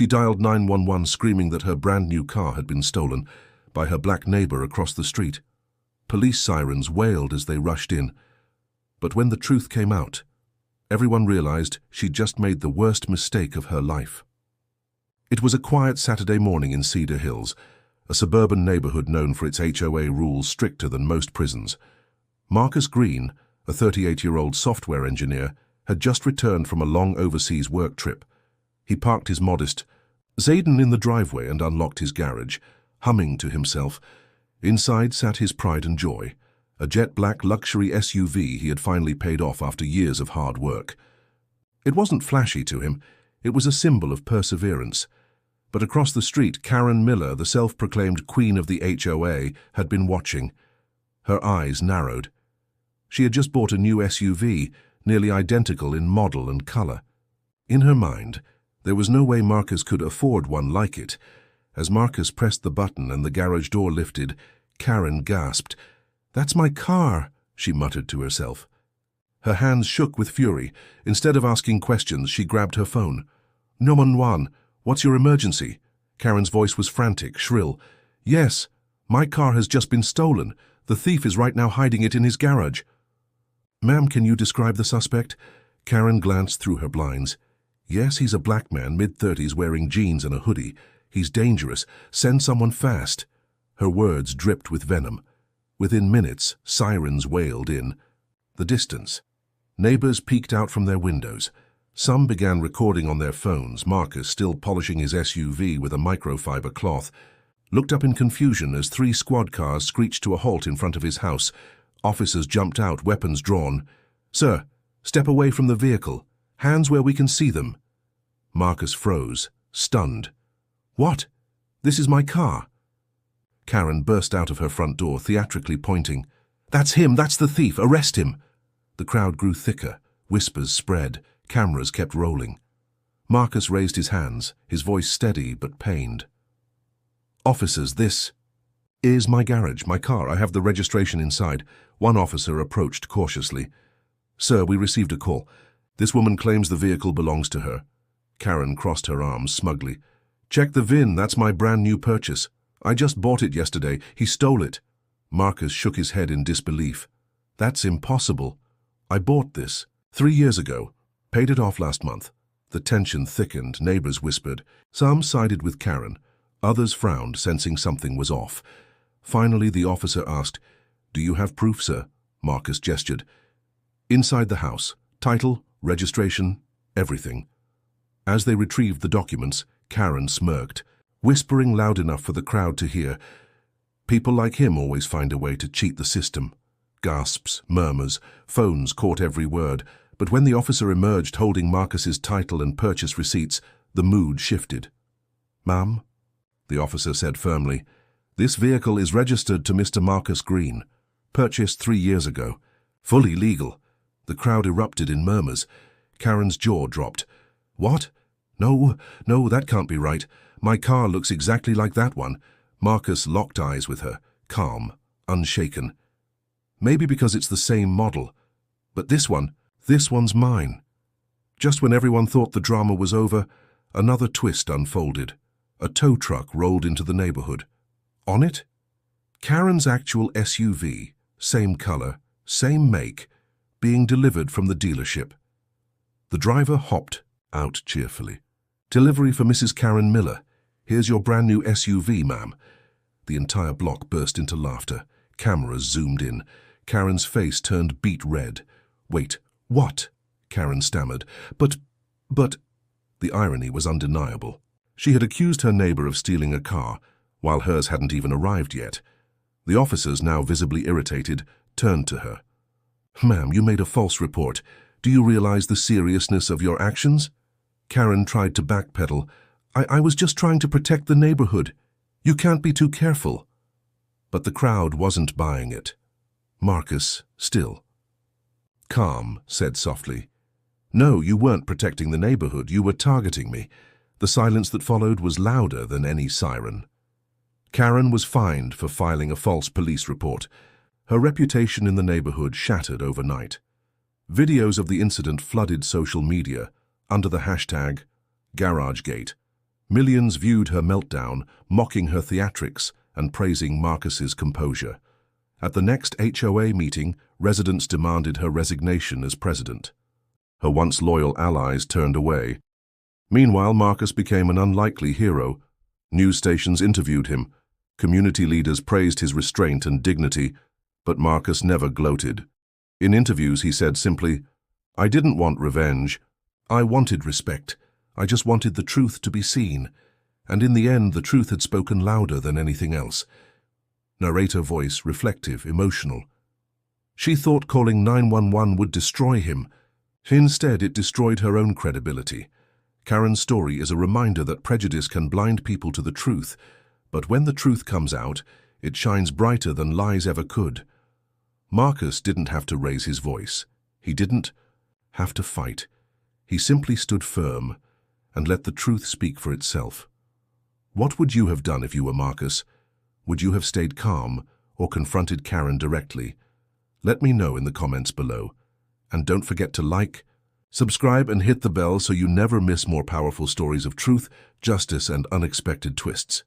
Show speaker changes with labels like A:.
A: She dialed 911 screaming that her brand-new car had been stolen by her black neighbor across the street. Police sirens wailed as they rushed in. But when the truth came out, everyone realized she'd just made the worst mistake of her life. It was a quiet Saturday morning in Cedar Hills, a suburban neighborhood known for its HOA rules stricter than most prisons. Marcus Green, a 38-year-old software engineer, had just returned from a long overseas work trip. He parked his modest Zayden in the driveway and unlocked his garage, humming to himself. Inside sat his pride and joy, a jet-black luxury SUV he had finally paid off after years of hard work. It wasn't flashy to him, it was a symbol of perseverance. But across the street, Karen Miller, the self-proclaimed queen of the HOA, had been watching. Her eyes narrowed. She had just bought a new SUV, nearly identical in model and color. In her mind, there was no way Marcus could afford one like it. As Marcus pressed the button and the garage door lifted, Karen gasped. "That's my car," she muttered to herself. Her hands shook with fury. Instead of asking questions, she grabbed her phone. "911, what's your emergency?" Karen's voice was frantic, shrill. "Yes, my car has just been stolen. The thief is right now hiding it in his garage." "Ma'am, can you describe the suspect?" Karen glanced through her blinds. "Yes, he's a black man, mid-30s, wearing jeans and a hoodie. He's dangerous. Send someone fast." Her words dripped with venom. Within minutes, sirens wailed in the distance. Neighbors peeked out from their windows. Some began recording on their phones. Marcus, still polishing his SUV with a microfiber cloth, looked up in confusion as 3 squad cars screeched to a halt in front of his house. Officers jumped out, weapons drawn. "Sir, step away from the vehicle. Hands where we can see them." Marcus froze, stunned. "What? This is my car." Karen burst out of her front door, theatrically pointing. "That's him, that's the thief, arrest him." The crowd grew thicker, whispers spread, cameras kept rolling. Marcus raised his hands, his voice steady but pained. "Officers, this is my garage, my car. I have the registration inside." One officer approached cautiously. "Sir, we received a call. This woman claims the vehicle belongs to her." Karen crossed her arms smugly. "Check the VIN, that's my brand new purchase. I just bought it yesterday. He stole it." Marcus shook his head in disbelief. "That's impossible. I bought this 3 years ago. Paid it off last month." The tension thickened, neighbors whispered. Some sided with Karen. Others frowned, sensing something was off. Finally, the officer asked, "Do you have proof, sir?" Marcus gestured. "Inside the house. Title, registration, everything." As they retrieved the documents, Karen smirked, whispering loud enough for the crowd to hear. "People like him always find a way to cheat the system." Gasps, murmurs, phones caught every word. But when the officer emerged holding Marcus's title and purchase receipts, the mood shifted. "Ma'am," the officer said firmly, "this vehicle is registered to Mr. Marcus Green. Purchased 3 years ago. Fully legal." The crowd erupted in murmurs. Karen's jaw dropped. "What? No, that can't be right. My car looks exactly like that one." Marcus locked eyes with her, calm, unshaken. "Maybe because it's the same model. But this one's mine." Just when everyone thought the drama was over, another twist unfolded. A tow truck rolled into the neighborhood. On it, Karen's actual SUV, same color, same make, being delivered from the dealership. The driver hopped out cheerfully. "Delivery for Mrs. Karen Miller. Here's your brand new SUV, ma'am." The entire block burst into laughter. Cameras zoomed in. Karen's face turned beet red. "Wait, what?" Karen stammered. But... The irony was undeniable. She had accused her neighbor of stealing a car, while hers hadn't even arrived yet. The officers, now visibly irritated, turned to her. "Ma'am, you made a false report. Do you realize the seriousness of your actions?" Karen tried to backpedal. I was just trying to protect the neighborhood. You can't be too careful." But the crowd wasn't buying it. Marcus, still calm, said softly, "No, you weren't protecting the neighborhood. You were targeting me." The silence that followed was louder than any siren. Karen was fined for filing a false police report. Her reputation in the neighborhood shattered overnight. Videos of the incident flooded social media under the hashtag GarageGate. Millions viewed her meltdown, mocking her theatrics and praising Marcus's composure. At the next HOA meeting, residents demanded her resignation as president. Her once loyal allies turned away. Meanwhile, Marcus became an unlikely hero. News stations interviewed him. Community leaders praised his restraint and dignity, but Marcus never gloated. In interviews, he said simply, "I didn't want revenge. I wanted respect. I just wanted the truth to be seen." And in the end, the truth had spoken louder than anything else. Narrator voice, reflective, emotional. She thought calling 911 would destroy him. Instead, it destroyed her own credibility. Karen's story is a reminder that prejudice can blind people to the truth, but when the truth comes out, it shines brighter than lies ever could. Marcus didn't have to raise his voice. He didn't have to fight. He simply stood firm and let the truth speak for itself. What would you have done if you were Marcus? Would you have stayed calm or confronted Karen directly? Let me know in the comments below. And don't forget to like, subscribe and hit the bell so you never miss more powerful stories of truth, justice and unexpected twists.